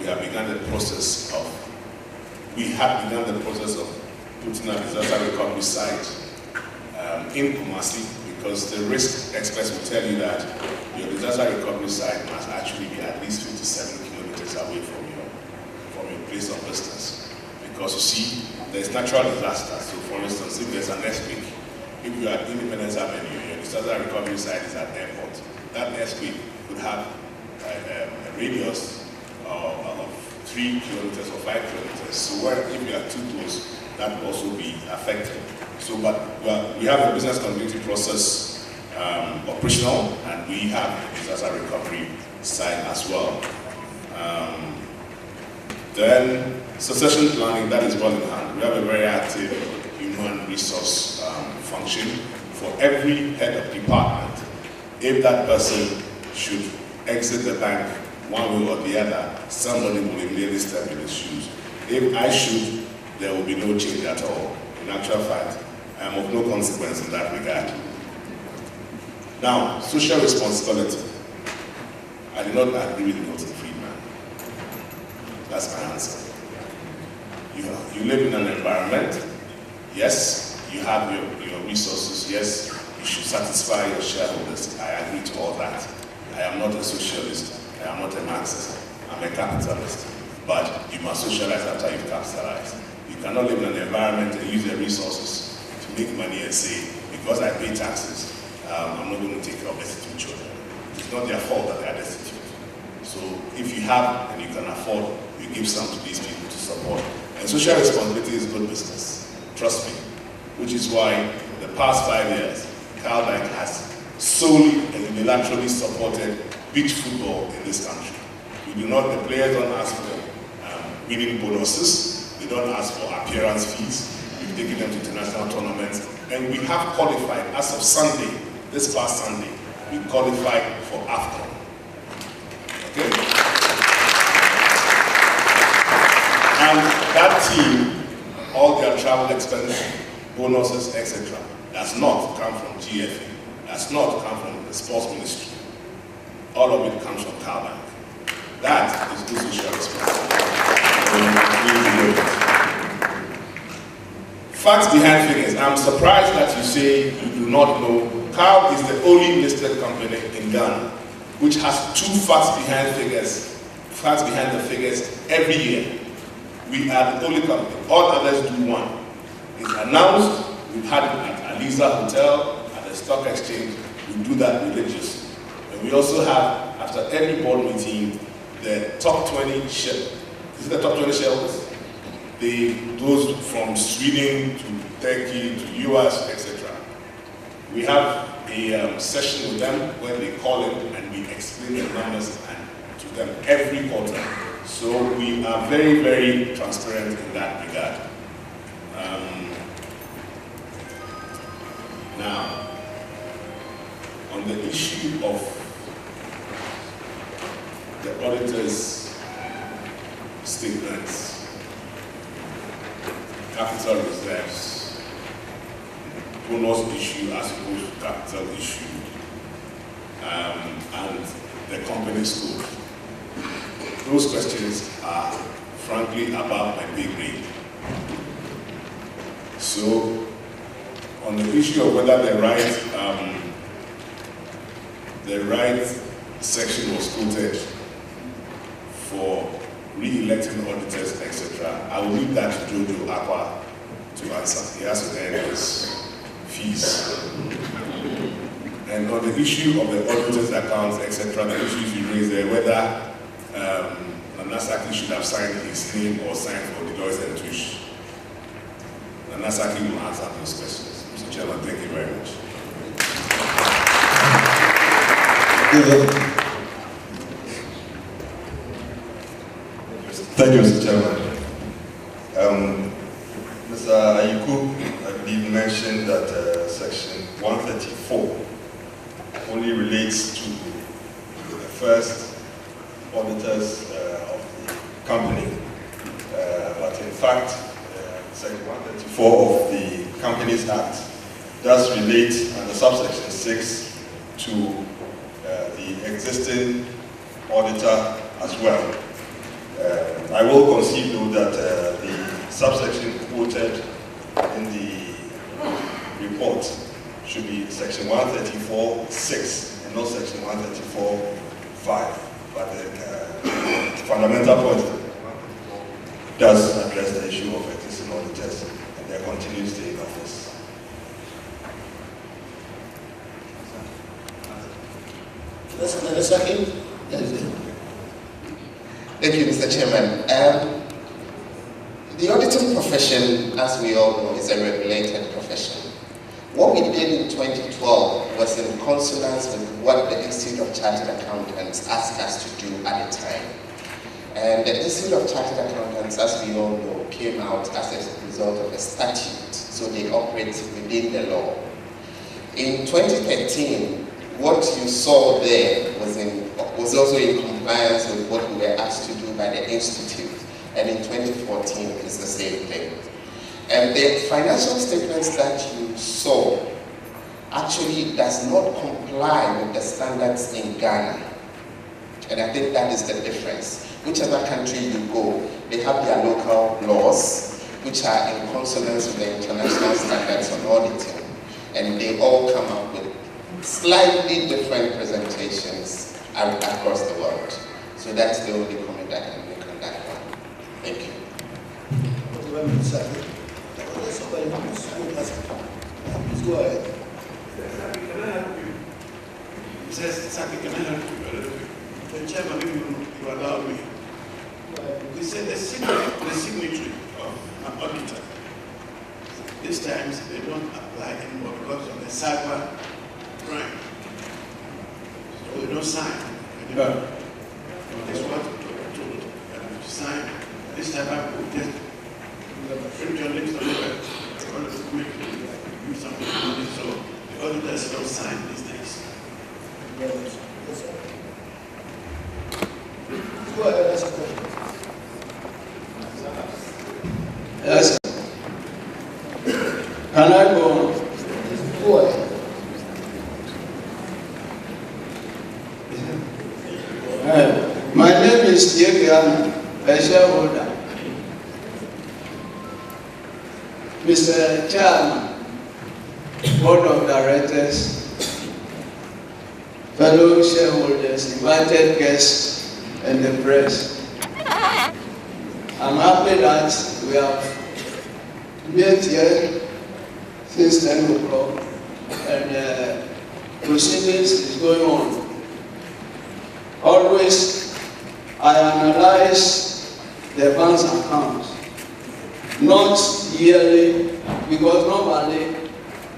had begun the process of putting a disaster recovery site in Kumasi, because the risk experts will tell you that your disaster recovery site must actually be at least 57 kilometers away from your place of business. Because you see, there's natural disasters. So for instance, if there's an earthquake, if you are at Independence Avenue, your disaster recovery site is at the airport, that earthquake could have a radius of 3 kilometers or 5 kilometers. So if you are too close, that will also be affected. So, but we have the business continuity process operational, and we have the disaster recovery side as well. Then succession planning, that is one in hand. We have a very active human resource function for every head of department. If that person should exit the bank one way or the other, somebody will immediately step in his shoes. If I should, there will be no change at all. In actual fact, I am of no consequence in that regard. Now, social responsibility. I do not agree with Milton Friedman. That's my answer. You live in an environment. Yes, you have your resources. Yes, you should satisfy your shareholders. I agree to all that. I am not a socialist. I am not a Marxist. I'm a capitalist. But you must socialize after you've capitalized. You cannot live in an environment and use your resources to make money and say, because I pay taxes, I'm not going to take care of destitute children. It's not their fault that they are destitute. So if you have and you can afford, you give some to these people to support. And social responsibility is good business. Trust me. Which is why the past 5 years, CAL Bank has solely and unilaterally supported beach football in this country. We do not, the players don't ask for winning bonuses. They don't ask for appearance fees. We've taken them to international tournaments. And we have qualified, as of Sunday, this past Sunday, we qualified for AFCON. Okay? And that team, all their travel expenses, bonuses, etc., does not come from GFA, does not come from the sports ministry. All of it comes from CAL Bank. That is good social responsibility. Facts behind figures. I'm surprised that you say you do not know. CAL is the only listed company in Ghana which has 2 facts behind the figures every year. We are the only company. All others do one. It's announced. We've had it at Aliza Hotel, at the stock exchange. We do that religiously. And we also have, after every board meeting, the top 20 shareholders. Is it the top 20 shareholders? Those from Sweden to Turkey to US, etc. We have a session with them where they call in and we explain the numbers to them every quarter. So we are very, very transparent in that regard. Now, on the issue of the auditor's statements, capital reserves, bonus issue as opposed to capital issue, and the company's code. Those questions are frankly above my pay grade. So, on the issue of whether the right section was quoted for re-electing auditors, etc., I will leave that to Jojo Aqua to answer. He has to earn his fees. And on the issue of the auditor's accounts, etc., the issues you raised there, whether Nanasaki should have signed his name or signed for Deloitte and Touche, Nanasaki will answer those questions. Mr. Chairman, thank you very much. Thank you, Mr. Chairman. Mr. Ayiku, I believe, mentioned that Section 134 only relates to the first auditors of the company. But in fact, Section 134 of the Companies Act does relate under subsection 6 to the existing auditor as well. I will concede though that the subsection quoted in the report should be section 134.6 and not section 134.5. But the fundamental point does address the issue of existing auditors and their continued stay in office. Another second? Thank you, Mr. Chairman. The auditing profession, as we all know, is a regulated profession. What we did in 2012 was in consonance with what the Institute of Chartered Accountants asked us to do at the time. And the Institute of Chartered Accountants, as we all know, came out as a result of a statute, so they operate within the law. In 2013, what you saw there was also in compliance with what we were asked to do by the Institute, and in 2014 it's the same thing. And the financial statements that you saw actually does not comply with the standards in Ghana. And I think that is the difference. Whichever country you go, they have their local laws, which are in consonance with the international standards on auditing. And they all come up with slightly different presentations across the world. So that's the only comment I can make on that one. Thank you. Please go ahead. Can I help you? He says, Saki, can I help you? The chairman, if you allow me. He said the signatory of an auditor, these times they don't apply anymore because of the cyber crime. So they don't sign anymore. That's what I'm told. To sign this time I will just print your lips on the web. They want to make you do something on it. So the auditors don't sign these days. Go ahead, ask a question. Yes. Can I go on? Go ahead. My name is Yegiana, a shareholder. Mr. Chairman, Board of Directors, fellow shareholders, invited guests, and the press. I'm happy that we have met here since 10 o'clock and proceedings is going on. Always, I analyze the bank's accounts, not yearly, because normally,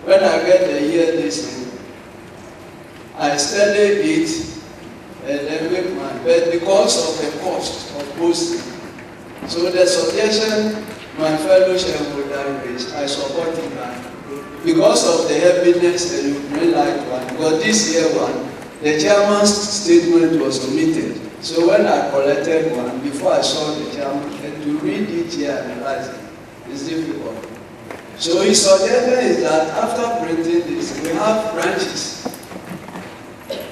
when I get the yearly thing, I study it and then make my bet because of the cost of posting. So the suggestion my fellow shareholder raised, I support that. Because of the evidence that you bring like one, because this year one, the chairman's statement was omitted. So when I collected one, before I saw the chairman, and to read it here and analyze it, it's difficult. So his suggestion is that after printing this, we have branches.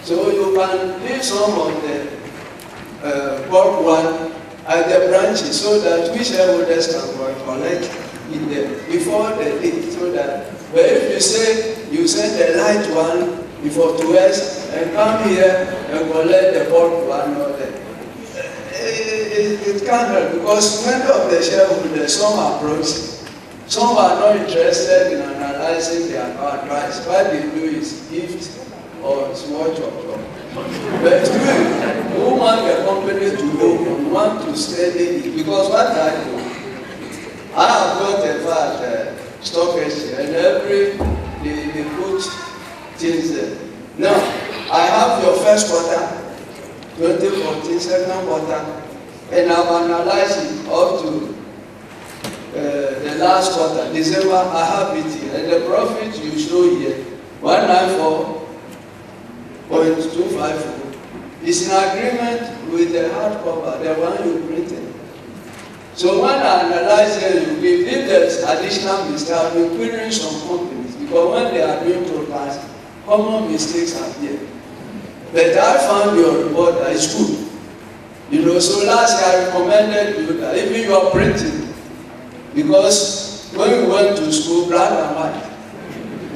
So you can leave some of the bulk one at the branches so that we shareholders can collect in the before the date. So that, but if you say you send the light one before 2 years and come here and collect the bulk one or the it can't help because many of the shareholders, some approach, some are not interested in analyzing their account price. What they do is gift or small chop. But who want the company to go and want to study it? Because what I do, I have got a stock exchange and they put things there. Now, I have your first quarter, 2014, second quarter, and I've analyzed it up to the last quarter, December, I have it here. And the profit you show here, 194.254, is in agreement with the hardcover, the one you printed. So when I analyze it, if there's additional mistakes, I'll be querying some companies, because when they are doing programs, common mistakes appear. But I found your report that is good. You know, so last year I recommended you that even you are printing, because when we went to school, black and white,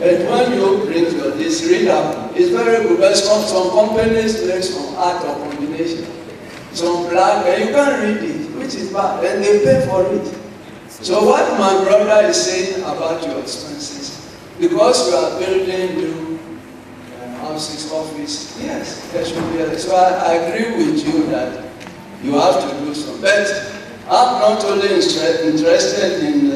and when you print your this readable, it's very good. But some companies make some art or combination, some black, and you can't read it, which is bad, and they pay for it. So what my brother is saying about your expenses, because you are building new houses, office, yes, there should be. So I agree with you that you have to do so. But I'm not only interested in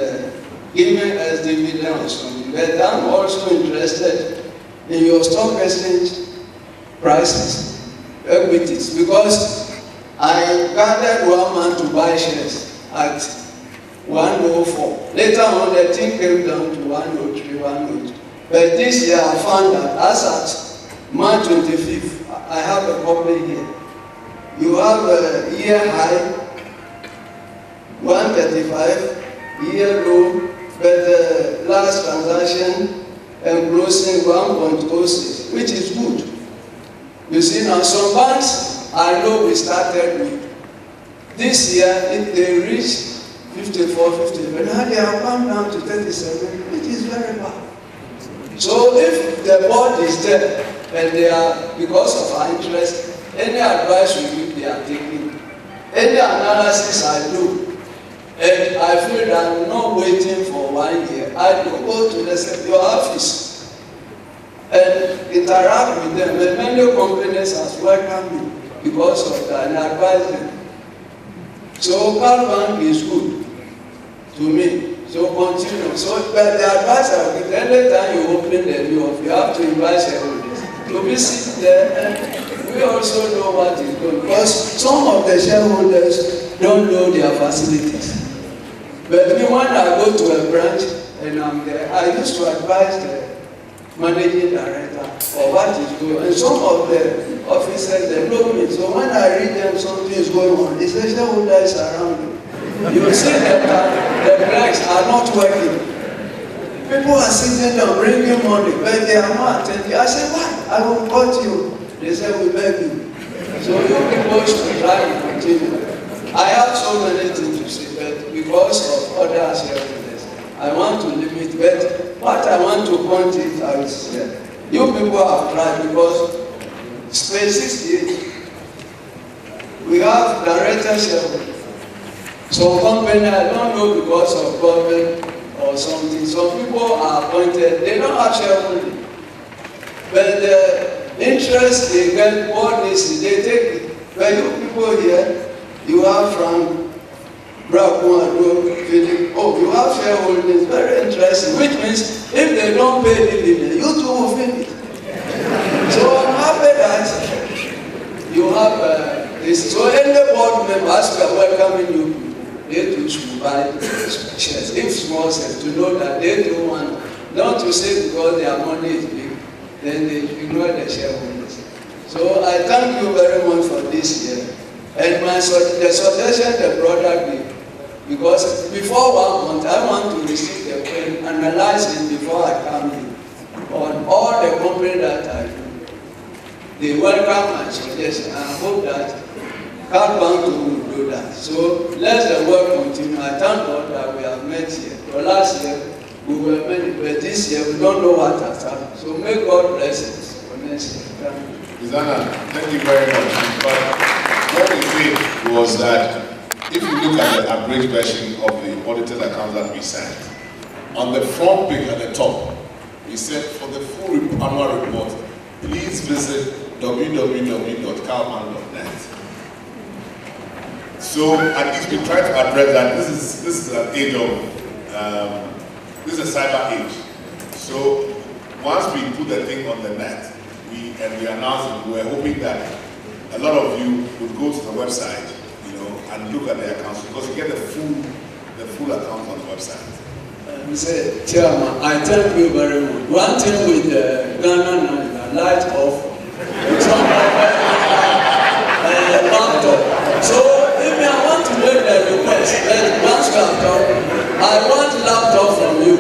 giving us dividend or something, but I'm also interested in your stock exchange prices, equities, because I gathered one man to buy shares at 104. Later on, the thing came down to 103, 102. But this year, I found that as at March 25th, I have a copy here. You have a year high, 135, year low, but the last transaction and closing 1.06, which is good. You see, now some banks I know we started with. This year, if they reach 54, 55, now they have come down to 37, which is very bad. So if the board is there and they are, because of our interest, any advice we give, they are taking. Any analysis I do, and I feel that I'm not waiting for 1 year, I do go to your office and interact with them. And many companies has welcomed me because of that and advise them. So CAL Bank is good to me. So continue. So, but the advice I will give, anytime you open the new office, you have to invite shareholders to visit there, and we also know what is going on. Because some of the shareholders don't know their facilities. But me, when I go to a branch and I'm there, I used to advise the managing director for what is going on. And some of the officers, they know me. So when I read them, something is going on. It's the shareholders around you. You see that the banks are not working. People are sitting down bringing money, but they are not attending. I said, what? I will cut you. They said, we beg you. So you people should try and continue. I have so many things to say, but because of other shareholders, I want to limit. But what I want to point it out is that you people have tried, because space 68, we have director shareholders. Some company, I don't know, because of government or something, some people are appointed, they don't have shareholding. But the interest they get, what they see, they take it. But you people here, you have from Philip, oh, you have shareholding, it's very interesting, which means if they don't pay dividend, you too will feel it. So I'm happy that you have this. So any board members, we are welcoming you. They too should buy shares, if small shares, to know that they don't want, not to say because their money is big, then they ignore the shareholders. So I thank you very much for this year. And the suggestion the brother gave, because before 1 month, I want to receive the pen, analyze it before I come in, on all the company that I do. They welcome my suggestion, and I hope that CAL Bank will do that. So let the work continue. I thank God that we have met here. For last year, we were many, but this year we don't know what has happened. So may God bless us for next year. Izana, thank you very much. But what we did was that if you look at the abridged version of the audited accounts that we sent, on the front page at the top, we said for the full annual report, please visit www.calbank.net. So at least we try to address that. This is an age of this is a cyber age. So once we put the thing on the net, we announced it, we were hoping that a lot of you would go to the website, and look at the accounts, because you get the full account on the website. Mr. Chairman, I thank you very much. One thing with Ghana now is the light off. Laptop. So I want to make the request that once you have done, I want laptop from you.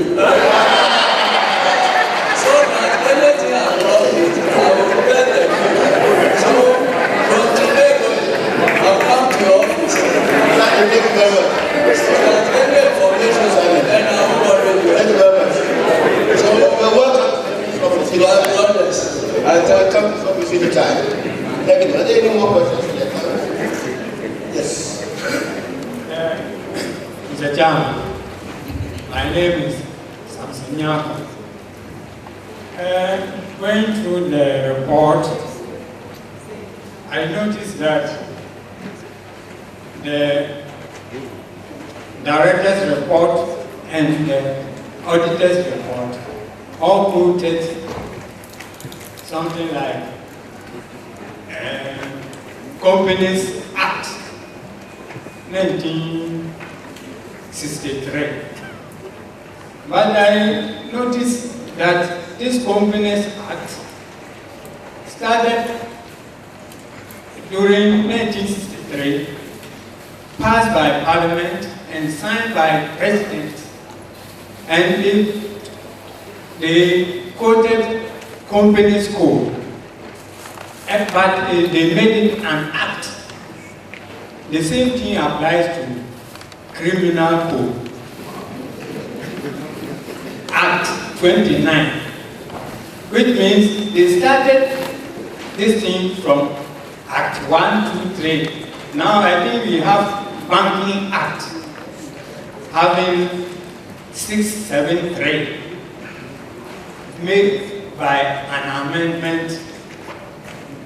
So that anything I brought it, I will get the bill. So from today, I'll come to you very much. Any information, then I will worry you. Thank you very much. So, we're welcome from the You are honest. I come from the city time. Thank you. Are there any more questions? Yes. Mr. Chairman, my name is Samson Nyako. Going through the report, I noticed that the director's report and the auditor's report all quoted something like Companies Act 1963. But I noticed that this Companies Act started during 1963, passed by Parliament and signed by President, and they quoted Companies Code, but they made it an act. The same thing applies to Criminal Code, Act 29, which means they started this thing from Act 1, 2, 3. Now I think we have Banking Act having 673 made by an amendment,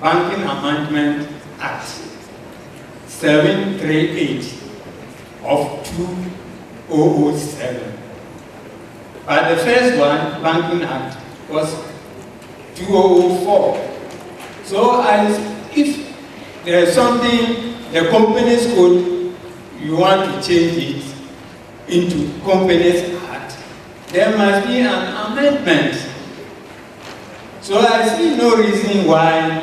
Banking Amendment Act 738 of 2007. But the first one, Banking Act, was 2004. So if there's something, the Companies Code, you want to change it into Companies Act, there must be an amendment. So I see no reason why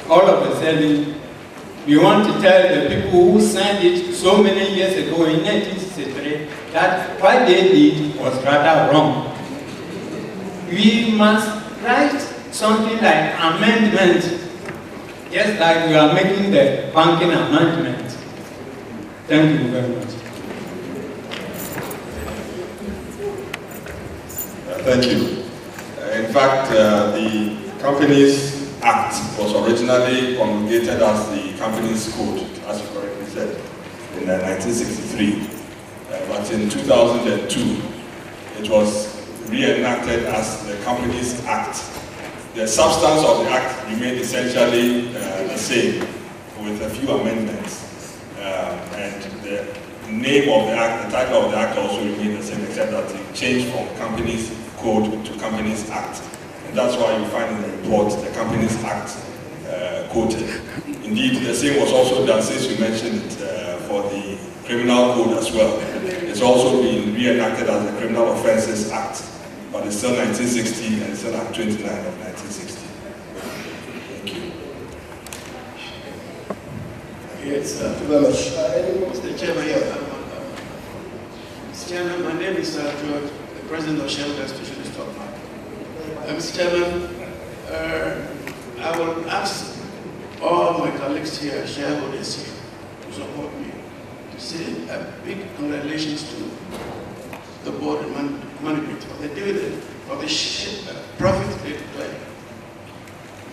all of a sudden we want to tell the people who signed it so many years ago in 1963 that what they did was rather wrong. We must write something like amendment, just like we are making the banking amendment. Thank you very much. Thank you. In fact, the Companies Act was originally promulgated as the Companies Code, as you correctly said, in 1963. But in 2002, it was reenacted as the Companies Act. The substance of the Act remained essentially the same, with a few amendments. And the name of the Act, the title of the Act also remained the same, except that it changed from Companies Code to Companies Act. And that's why you find in the report the Companies Act quoted. Indeed, the same was also done, since you mentioned it, for the Criminal Code as well. It's also been reenacted as the Criminal Offences Act, but it's still 1960 and it's still Act 29 of 1960. Thank you. Yes, Thank you very much. Mr. Chairman, Mr. Chairman, my name is George, the President of Shareholders Association Stock Market. Mr. Chairman, I will ask all my colleagues here, shareholders here, to support me, to say a big congratulations to the board and management for the dividend, for the profit they declared.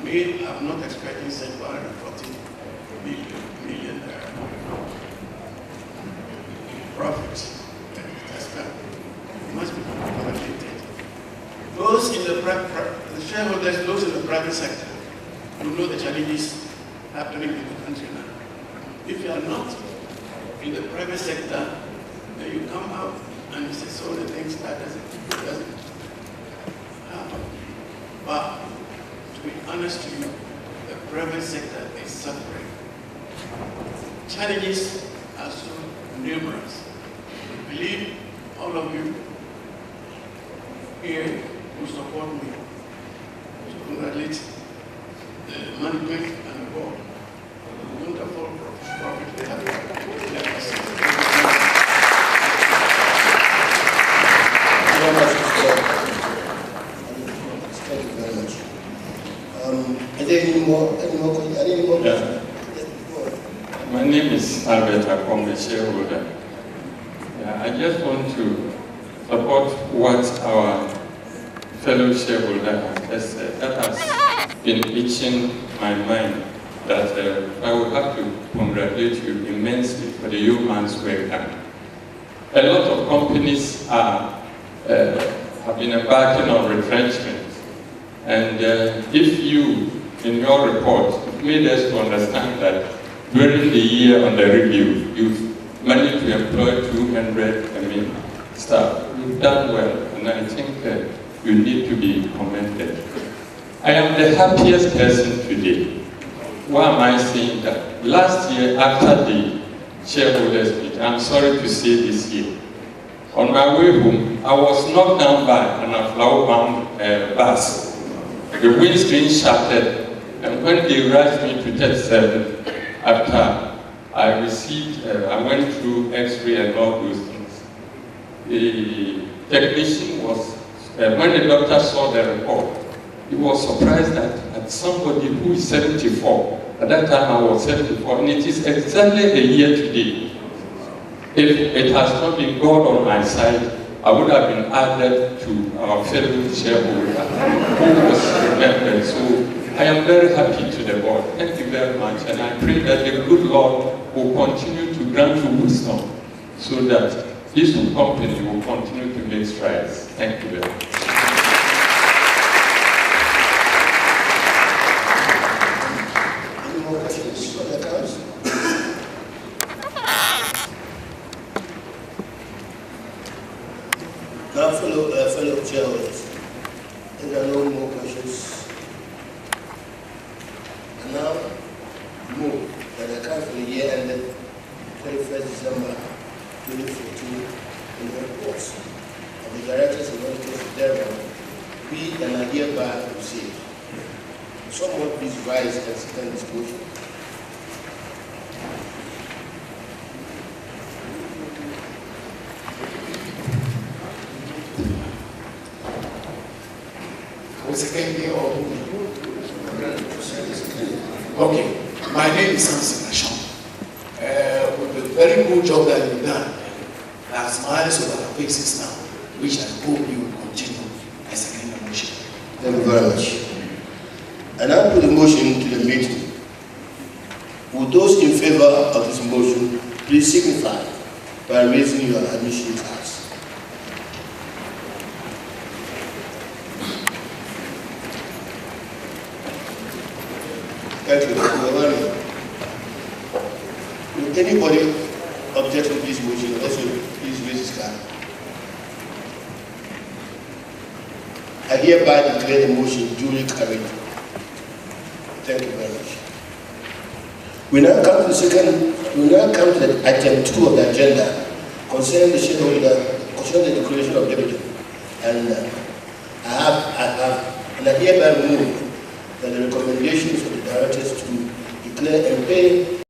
Me, I'm not expecting such 140 million profits. That's bad. It must be accommodated. Those in the shareholders, those in the private sector, you know the challenges happening in the country now. If you are not in the private sector, then you come out and you say so many things that doesn't happen. But to be honest to you, the private sector is suffering. Challenges are so numerous. I believe all of you here will support me to congratulate the management and the board for the wonderful profit they have left us. Thank you very much. Are there any more questions? Yeah. My name is Albert Akombe, shareholder. I just want to support what our fellow shareholder has just said. That has been itching my mind, that I will have to congratulate you immensely for the yeoman's work done. A lot of companies have been embarking on retrenchment, and if you, in your report, made us to understand that during the year under review, you've managed to employ 200 staff. You've done well, and I think you need to be commended. I am the happiest person today. Why am I saying that? Last year, after the shareholders meeting, I'm sorry to say this year, on my way home, I was knocked down by an flower-bound bus. The windscreen shattered, and when they rushed me to 37, after I received, I went through X-ray and all those things. The technician was, when the doctor saw the report, he was surprised that somebody who is 74, at that time I was 74, and it is exactly a year today. If it has not been God on my side, I would have been added to our fellow shareholder who was remembered. So I am very happy to the board. Thank you very much, and I pray that the good Lord will continue to grant you wisdom so that this company will continue to make strides. Thank you very much. Any more questions for the accounts? Now, fellow shareholders, if there are no more questions, and now move that the account for the year ended 31st December 2014 in the reports of the directors and auditors thereon be and are hereby received. Someone please rise and second this motion. Okay, my name is Samson Ashon. With the very good job that you've done, I have smiles over our faces now, which I hope you will continue. I second the motion. Thank you very much. And I put the motion to the meeting. Would those in favor of this motion please signify by raising your admission cards? Thank you. Would anybody object to this motion? Also, please raise his card. I hereby declare the motion duly carried. Thank you very much. We now come to the item 2 of the agenda concerning the shareholder, concerning the declaration of dividend. And I hereby move that the recommendations of the directors to declare and pay